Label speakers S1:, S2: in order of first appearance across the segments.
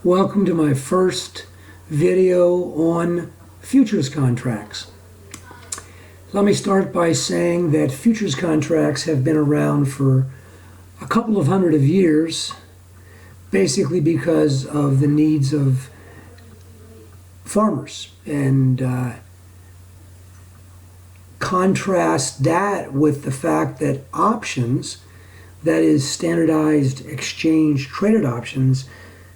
S1: Welcome to my first video on futures contracts. Let me start by saying that futures contracts have been around for a couple of hundred of years, basically because of the needs of farmers. And contrast that with the fact that options, that is standardized exchange traded options,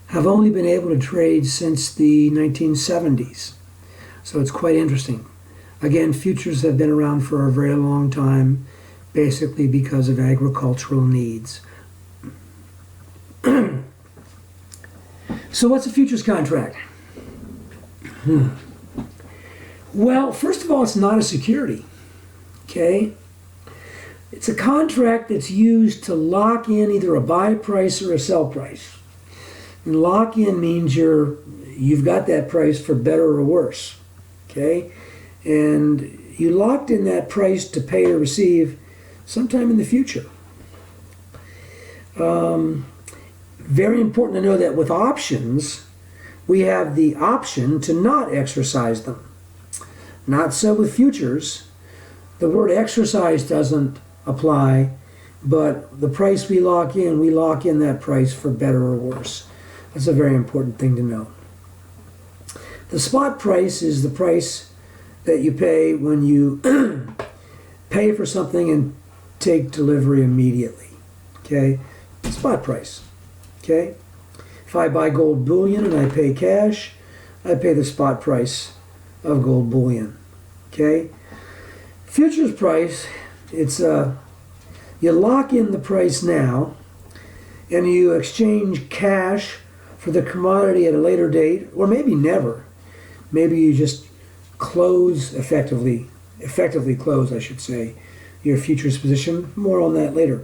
S1: have only been able to trade since the 1970s. So it's quite interesting. Again, futures have been around for a very long time, basically because of agricultural needs. So what's a futures contract? Well, first of all, it's not a security. Okay? It's a contract that's used to lock in either a buy price or a sell price. And lock in means you've got that price for better or worse. Okay? And you locked in that price to pay or receive sometime in the future. Very important to know that with options, we have the option to not exercise them. Not so with futures. The word exercise doesn't apply, but the price we lock in that price for better or worse. That's a very important thing to know. The spot price is the price that you pay when you pay for something and take delivery immediately. Okay? Spot price. Okay? If I buy gold bullion and I pay cash, I pay the spot price of gold bullion. Okay? Futures price, it's you lock in the price now and you exchange cash for the commodity at a later date, or maybe never. Maybe you just close effectively close, I should say, your futures position. More on that later.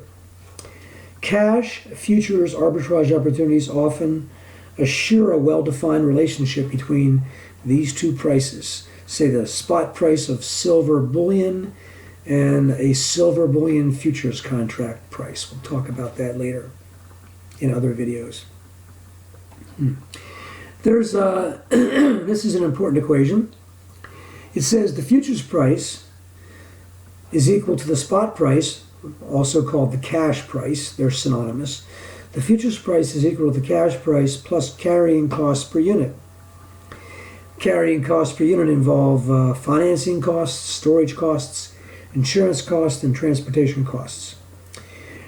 S1: Cash, futures, arbitrage opportunities often assure a well-defined relationship between these two prices. Say the spot price of silver bullion and a silver bullion futures contract price. We'll talk about that later in other videos. There's this is an important equation. It says the futures price is equal to the spot price, also called the cash price. They're synonymous. The futures price is equal to the cash price plus carrying costs per unit. Carrying costs per unit involve financing costs, storage costs, insurance costs, and transportation costs.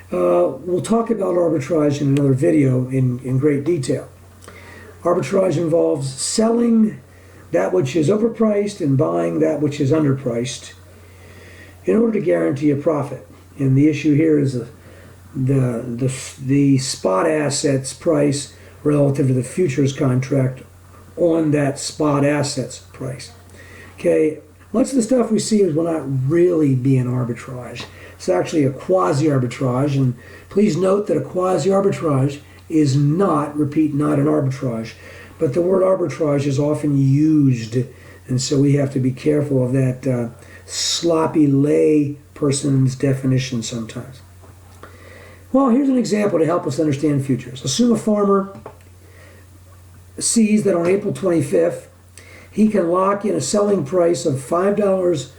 S1: We'll talk about arbitrage in another video in great detail. Arbitrage involves selling that which is overpriced and buying that which is underpriced in order to guarantee a profit. And the issue here is the spot asset's price relative to the futures contract on that spot asset's price. Okay, much of the stuff we see will not really be an arbitrage. It's actually a quasi-arbitrage, and please note that a quasi-arbitrage is not, repeat, not an arbitrage. But the word arbitrage is often used, and so we have to be careful of that sloppy lay person's definition sometimes. Well, here's an example to help us understand futures. Assume a farmer sees that on April 25th, he can lock in a selling price of $5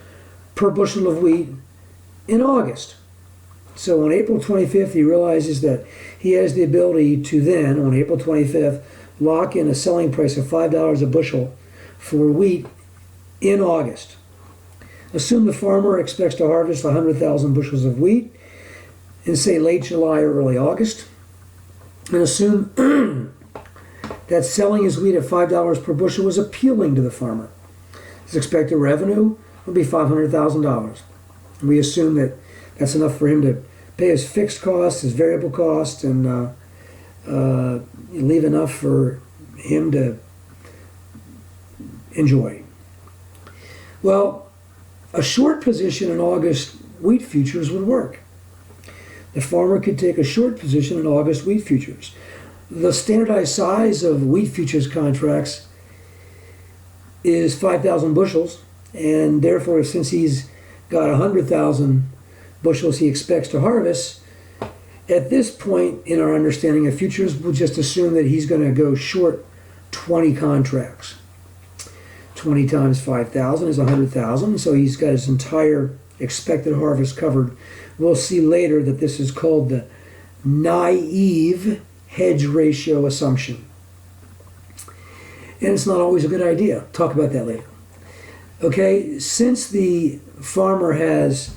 S1: per bushel of wheat in August. So on April 25th, he realizes that he has the ability to then, on April 25th, lock in a selling price of $5 a bushel for wheat in August. Assume the farmer expects to harvest 100,000 bushels of wheat in, say, late July or early August. And assume that selling his wheat at $5 per bushel was appealing to the farmer. His expected revenue would be $500,000. We assume that that's enough for him to pay his fixed costs, his variable costs, and leave enough for him to enjoy. Well, a short position in August wheat futures would work. The farmer could take a short position in August wheat futures. The standardized size of wheat futures contracts is 5,000 bushels, and therefore, since he's got 100,000 bushels he expects to harvest, at this point in our understanding of futures, we'll just assume that he's going to go short 20 contracts. 20 times 5,000 is 100,000, so he's got his entire expected harvest covered. We'll see later that this is called the naive hedge ratio assumption. And it's not always a good idea. Talk about that later. Okay, since the farmer has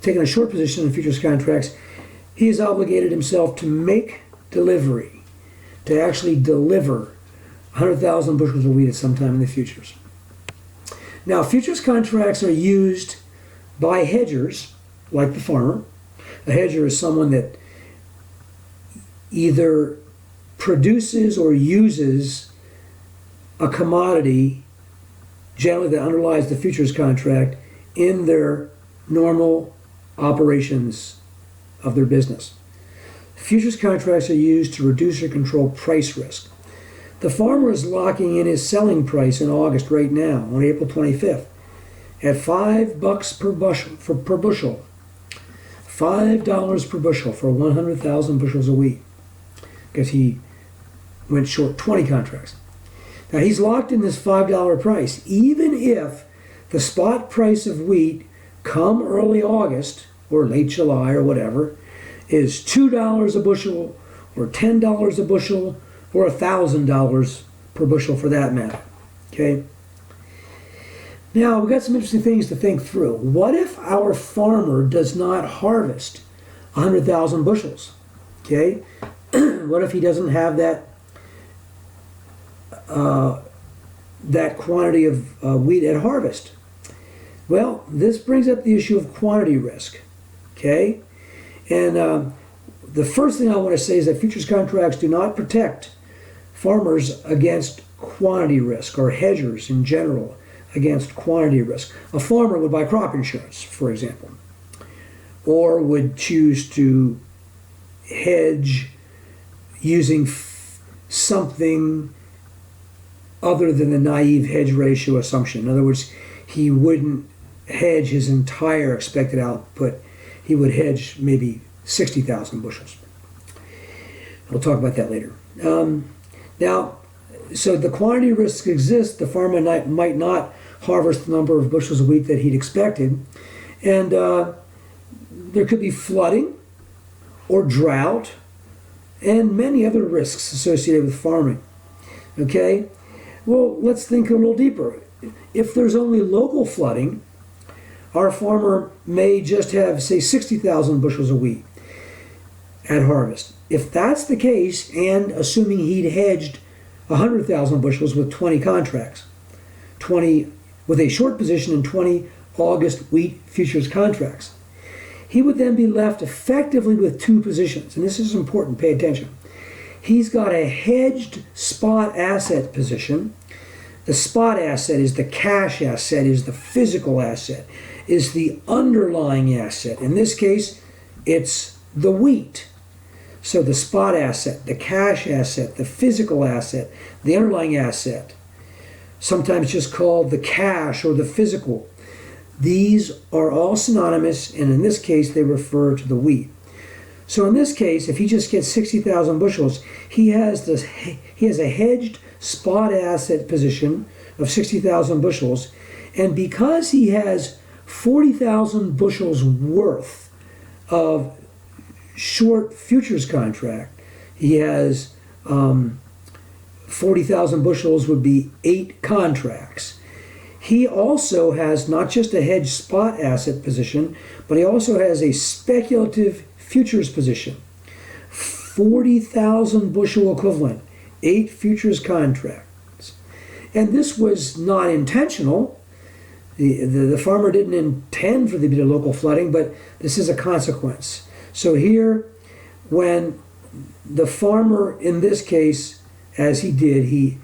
S1: taken a short position in futures contracts, he has obligated himself to make delivery, to actually deliver 100,000 bushels of wheat at some time in the futures. Now, futures contracts are used by hedgers, like the farmer. A hedger is someone that either produces or uses a commodity, generally that underlies the futures contract, in their normal operations of their business. Futures contracts are used to reduce or control price risk. The farmer is locking in his selling price in August right now, on April 25th, at $5 per bushel. $5 per bushel for 100,000 bushels of wheat, because he went short 20 contracts. Now he's locked in this $5 price, even if the spot price of wheat come early August or late July or whatever is $2 a bushel or $10 a bushel or $1,000 per bushel for that matter. Okay. Now we've got some interesting things to think through. What if our farmer does not harvest 100,000 bushels? Okay. What if he doesn't have that that quantity of wheat at harvest? Well, this brings up the issue of quantity risk. Okay. And the first thing I want to say is that futures contracts do not protect farmers against quantity risk, or hedgers in general against quantity risk. A farmer would buy crop insurance, for example, or would choose to hedge using something other than the naive hedge ratio assumption. In other words, he wouldn't hedge his entire expected output. He would hedge maybe 60,000 bushels. We'll talk about that later. Now, so the quantity risk exists. The farmer might not harvest the number of bushels of wheat that he'd expected. And there could be flooding or drought and many other risks associated with farming. Okay? Well, let's think a little deeper. If there's only local flooding, our farmer may just have, say, 60,000 bushels of wheat at harvest. If that's the case, and assuming he'd hedged 100,000 bushels with 20 contracts, 20 with a short position in 20 August wheat futures contracts, he would then be left effectively with two positions. And this is important, pay attention. He's got a hedged spot asset position. The spot asset is the cash asset, is the physical asset, is the underlying asset. In this case, it's the wheat. So the spot asset, the cash asset, the physical asset, the underlying asset, sometimes just called the cash or the physical. These are all synonymous, and in this case, they refer to the wheat. So in this case, if he just gets 60,000 bushels, he has a hedged spot asset position of 60,000 bushels, and because he has 40,000 bushels worth of short futures contract, he has 40,000 bushels would be 8 contracts. He also has not just a hedged spot asset position, but he also has a speculative futures position. 40,000 bushel equivalent, 8 futures contracts. And this was not intentional. The farmer didn't intend for there to be local flooding, but this is a consequence. So here, when the farmer, in this case, as he did, he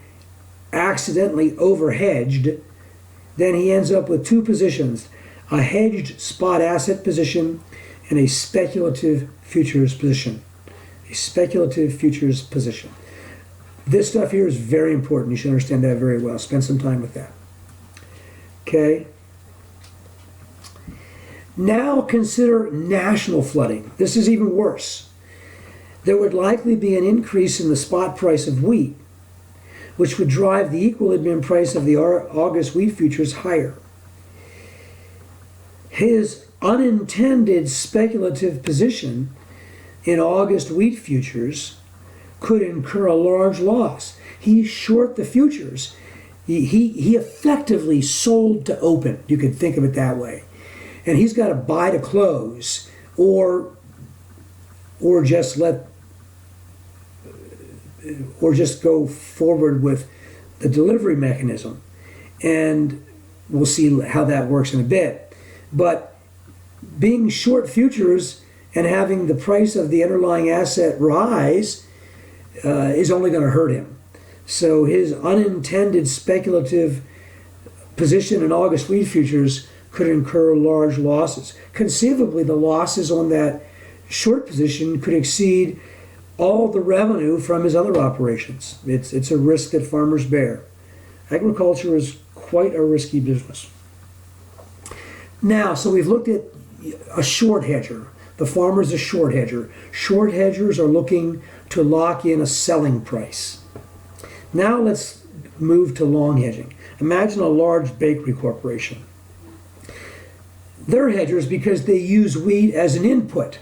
S1: accidentally overhedged, then he ends up with two positions, a hedged spot asset position and a speculative futures position. A speculative futures position. This stuff here is very important. You should understand that very well. Spend some time with that. Okay. Now consider national flooding. This is even worse. There would likely be an increase in the spot price of wheat which would drive the equilibrium price of the August wheat futures higher. His unintended speculative position in August wheat futures could incur a large loss. He short the futures. He effectively sold to open. You could think of it that way. And he's got to buy to close, or just go forward with the delivery mechanism. And we'll see how that works in a bit. But being short futures and having the price of the underlying asset rise is only going to hurt him. So his unintended speculative position in August wheat futures could incur large losses. Conceivably, the losses on that short position could exceed all the revenue from his other operations. It's a risk that farmers bear. Agriculture is quite a risky business. Now, so we've looked at a short hedger. The farmer's a short hedger. Short hedgers are looking to lock in a selling price. Now let's move to long hedging. Imagine a large bakery corporation. They're hedgers because they use wheat as an input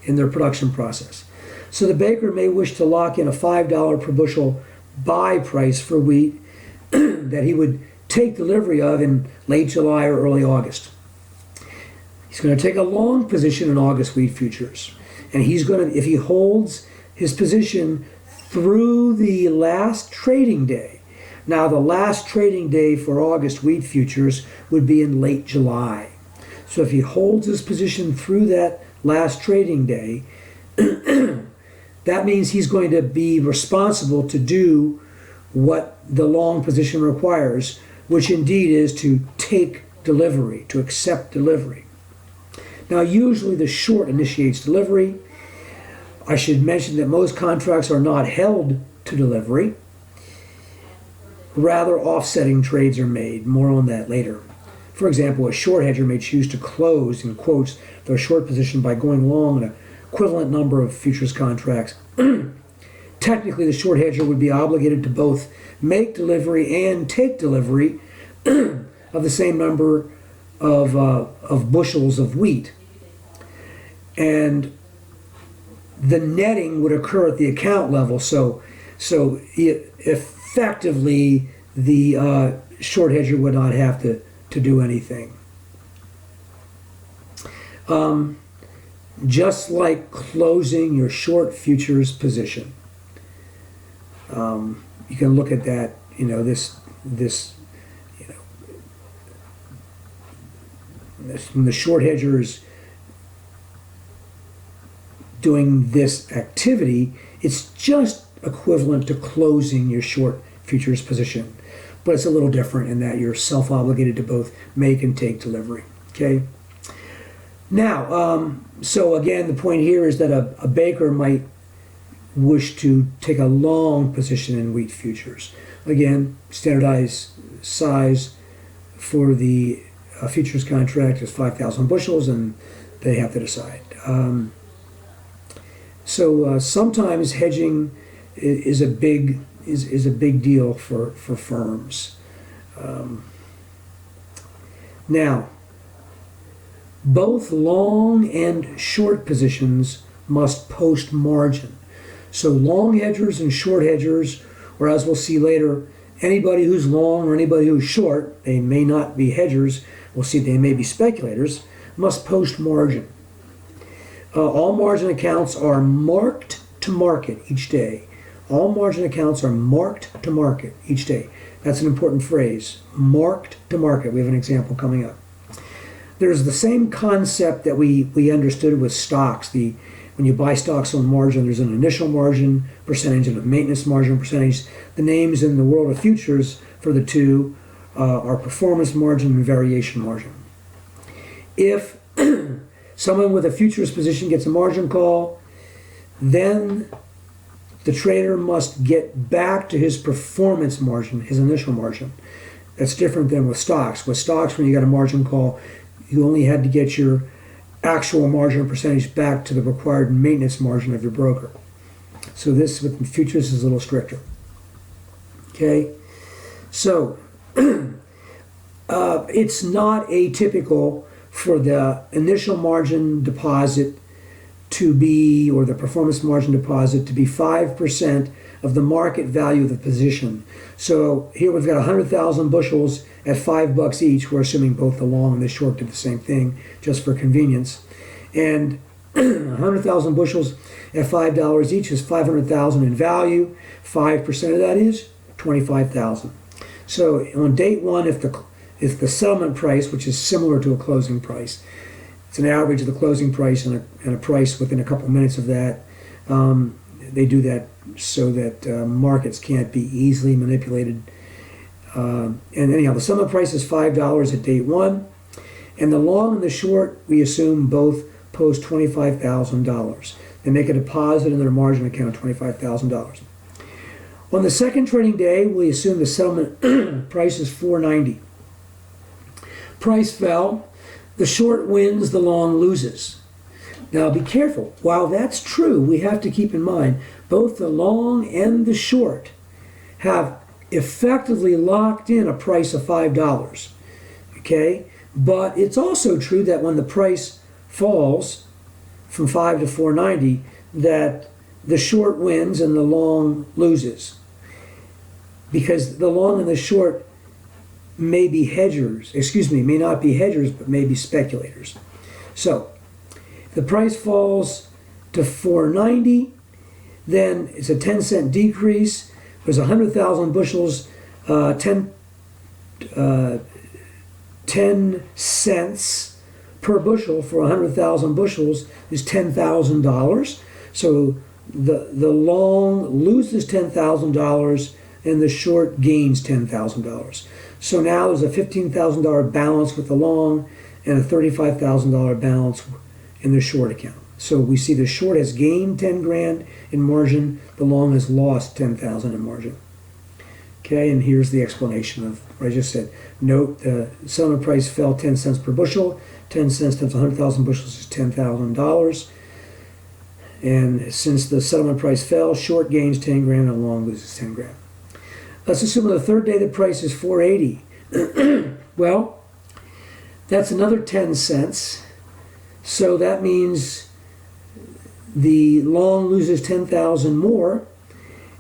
S1: in their production process. So the baker may wish to lock in a $5 per bushel buy price for wheat that he would take delivery of in late July or early August. He's going to take a long position in August wheat futures. And he's going to, if he holds his position through the last trading day. Now, the last trading day for August wheat futures would be in late July. So if he holds his position through that last trading day, that means he's going to be responsible to do what the long position requires, which indeed is to take delivery, to accept delivery. Now, usually the short initiates delivery. I should mention that most contracts are not held to delivery. Rather, offsetting trades are made. More on that later. For example, a short hedger may choose to close, in quotes, their short position by going long an equivalent number of futures contracts. Technically, the short hedger would be obligated to both make delivery and take delivery of the same number of bushels of wheat. And the netting would occur at the account level, so effectively the short hedger would not have to do anything. Just like closing your short futures position. You can look at that, when the short hedger is doing this activity, it's just equivalent to closing your short futures position. But it's a little different in that you're self-obligated to both make and take delivery. Okay? Now, so again, the point here is that a baker might wish to take a long position in wheat futures. Again, standardized size for the futures contract is 5,000 bushels, and they have to decide. So sometimes hedging is a big deal for firms. Now, both long and short positions must post margin. So long hedgers and short hedgers, or as we'll see later, anybody who's long or anybody who's short, they may not be hedgers, we'll see they may be speculators, must post margin. All margin accounts are marked to market each day. All margin accounts are marked to market each day. That's an important phrase, marked to market. We have an example coming up. There's the same concept that we understood with stocks. When you buy stocks on margin, there's an initial margin percentage and a maintenance margin percentage. The names in the world of futures for the two are performance margin and variation margin. If someone with a futures position gets a margin call, then the trader must get back to his performance margin, his initial margin. That's different than with stocks. With stocks, when you got a margin call, you only had to get your actual margin percentage back to the required maintenance margin of your broker. So this with futures is a little stricter. Okay, so it's not atypical for the initial margin deposit to be, or the performance margin deposit to be 5% of the market value of the position. So here we've got 100,000 bushels at $5 each. We're assuming both the long and the short did the same thing, just for convenience. And 100,000 bushels at $5 each is 500,000 in value. 5% of that is 25,000. So on date one, if the settlement price, which is similar to a closing price, it's an average of the closing price and a price within a couple minutes of that. They do that so that markets can't be easily manipulated. And anyhow, the settlement price is $5 at date one, and the long and the short, we assume both post $25,000. They make a deposit in their margin account of $25,000. On the second trading day, we assume the settlement price is $4.90. Price fell. The short wins, the long loses. Now be careful. While that's true, we have to keep in mind both the long and the short have effectively locked in a price of $5. Okay? But it's also true that when the price falls from $5 to $4.90, that the short wins and the long loses. Because the long and the short may be hedgers, may not be hedgers, but may be speculators. So, if the price falls to $4.90, then it's a 10-cent decrease. There's 100,000 bushels, 10 cents per bushel for 100,000 bushels is $10,000. So the long loses $10,000 and the short gains $10,000. So now there's a $15,000 balance with the long and a $35,000 balance in the short account. So we see the short has gained 10 grand in margin, the long has lost 10,000 in margin. Okay, and here's the explanation of what I just said. Note the settlement price fell 10 cents per bushel. 10 cents times 100,000 bushels is $10,000. And since the settlement price fell, short gains 10 grand and long loses 10 grand. Let's assume on the third day the price is $4.80. Well, that's another 10 cents. So that means the long loses 10,000 more.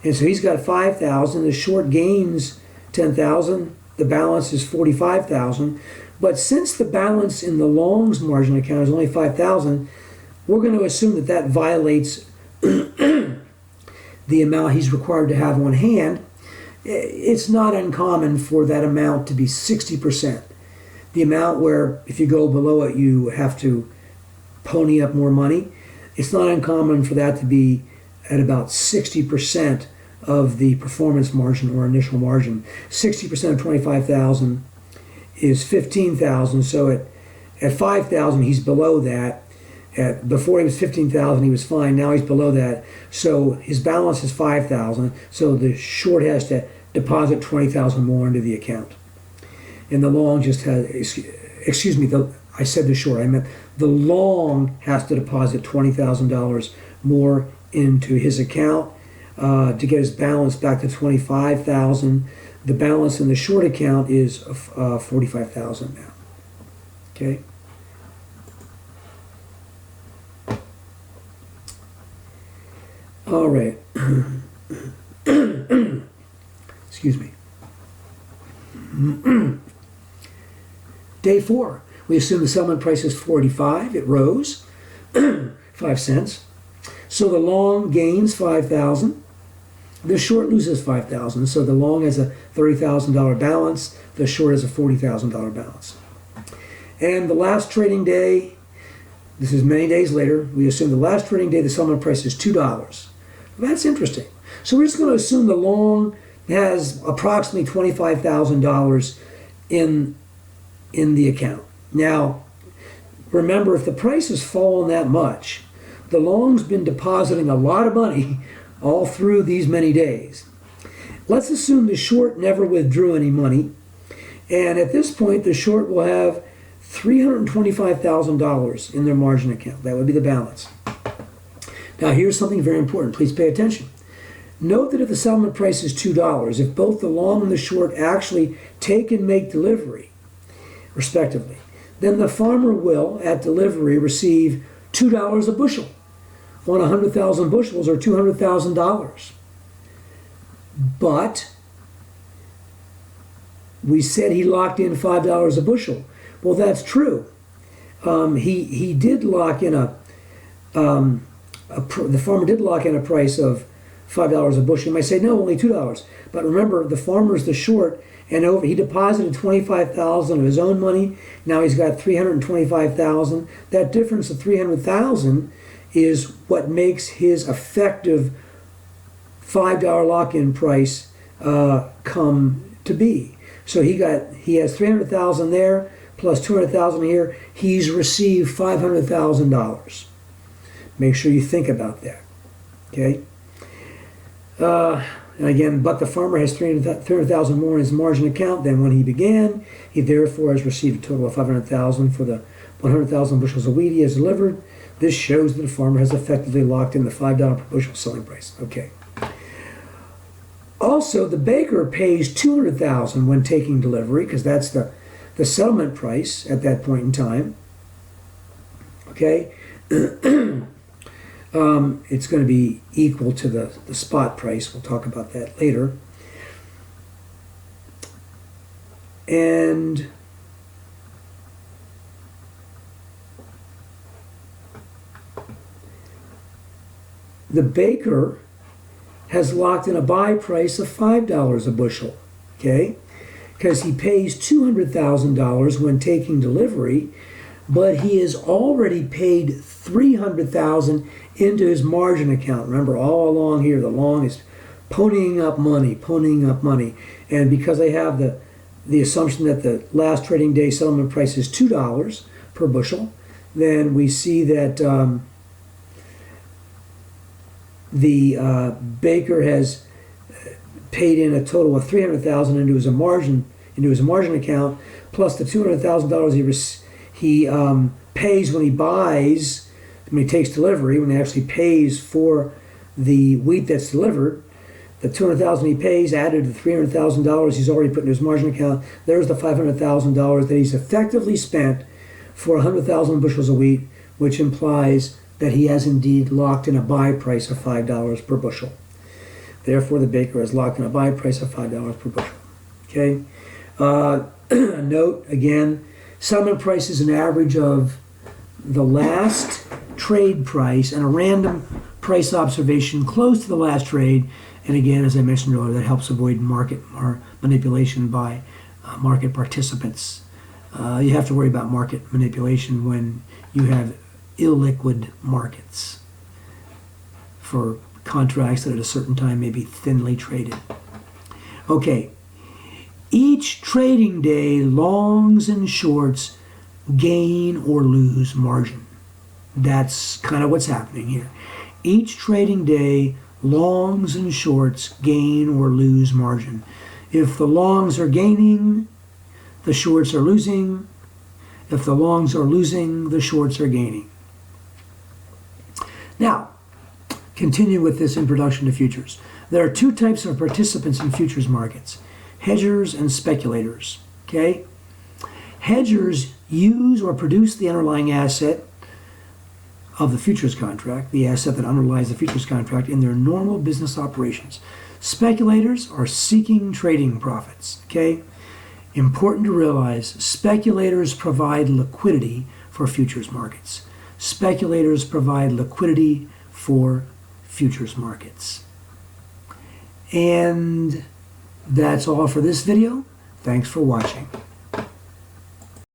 S1: And so he's got 5,000. The short gains 10,000. The balance is 45,000. But since the balance in the long's margin account is only 5,000, we're going to assume that that violates the amount he's required to have on hand. It's not uncommon for that amount to be 60%. The amount where if you go below it, you have to pony up more money. It's not uncommon for that to be at about 60% of the performance margin or initial margin. 60% of 25,000 is 15,000. So at 5,000, he's below that. Before he was 15,000, he was fine. Now he's below that. So his balance is 5,000. So the short has to deposit 20,000 more into the account. And the long just has, excuse me, I said the short, I meant the long has to deposit $20,000 more into his account to get his balance back to 25,000. The balance in the short account is 45,000 now. Okay. All right. Excuse me. Day 4. We assume the settlement price is $4.85. It rose 5 cents. So the long gains 5,000. The short loses 5,000. So the long has a $30,000 balance. The short has a $40,000 balance. And the last trading day, this is many days later, we assume the last trading day the settlement price is $2. That's interesting. So we're just going to assume the long has approximately $25,000 in the account. Now, remember, if the price has fallen that much, the long's been depositing a lot of money all through these many days. Let's assume the short never withdrew any money, and at this point the short will have $325,000 in their margin account. That would be the balance. Now here's something very important. Please pay attention. Note that if the settlement price is $2, if both the long and the short actually take and make delivery, respectively, then the farmer will, at delivery, receive $2 a bushel on 100,000 bushels, or $200,000. But we said he locked in $5 a bushel. Well, that's true. He did lock in the farmer did lock in a price of $5 a bushel. You might say, no, only $2. But remember, the farmer's the short, and he deposited $25,000 of his own money. Now he's got $325,000. That difference of $300,000 is what makes his effective $5 lock-in price come to be. So he has $300,000 there plus $200,000 here. He's received $500,000. Make sure you think about that. Okay. And again, but the farmer has $300,000 more in his margin account than when he began. He therefore has received a total of $500,000 for the 100,000 bushels of wheat he has delivered. This shows that the farmer has effectively locked in the $5 per bushel selling price. Okay. Also, the baker pays $200,000 when taking delivery, because that's the settlement price at that point in time. Okay. It's going to be equal to the spot price. We'll talk about that later. And the baker has locked in a buy price of $5 a bushel, okay? Because he pays $200,000 when taking delivery, but he has already paid $300,000 into his margin account. Remember, all along here, the long is ponying up money. And because I have the assumption that the last trading day settlement price is $2 per bushel, then we see that the baker has paid in a total of $300,000 into his margin account, plus the $200,000 he pays when he buys, when he takes delivery, when he actually pays for the wheat that's delivered. The $200,000 he pays added to the $300,000 he's already put in his margin account. There's the $500,000 that he's effectively spent for 100,000 bushels of wheat, which implies that he has indeed locked in a buy price of $5 per bushel. Therefore, the baker has locked in a buy price of $5 per bushel. Okay. Note again, settlement price is an average of the last trade price and a random price observation close to the last trade. And again, as I mentioned earlier, that helps avoid market manipulation by market participants. You have to worry about market manipulation when you have illiquid markets for contracts that at a certain time may be thinly traded. Okay, each trading day, longs and shorts gain or lose margin. That's kind of what's happening here. Each trading day, longs and shorts gain or lose margin. If the longs are gaining, the shorts are losing. If the longs are losing, the shorts are gaining. Now, continue with this introduction to futures. There are two types of participants in futures markets: hedgers and speculators. Okay? Hedgers use or produce the underlying asset of the futures contract, the asset that underlies the futures contract, in their normal business operations. Speculators are seeking trading profits. Okay? Important to realize, speculators provide liquidity for futures markets. Speculators provide liquidity for futures markets. And that's all for this video. Thanks for watching.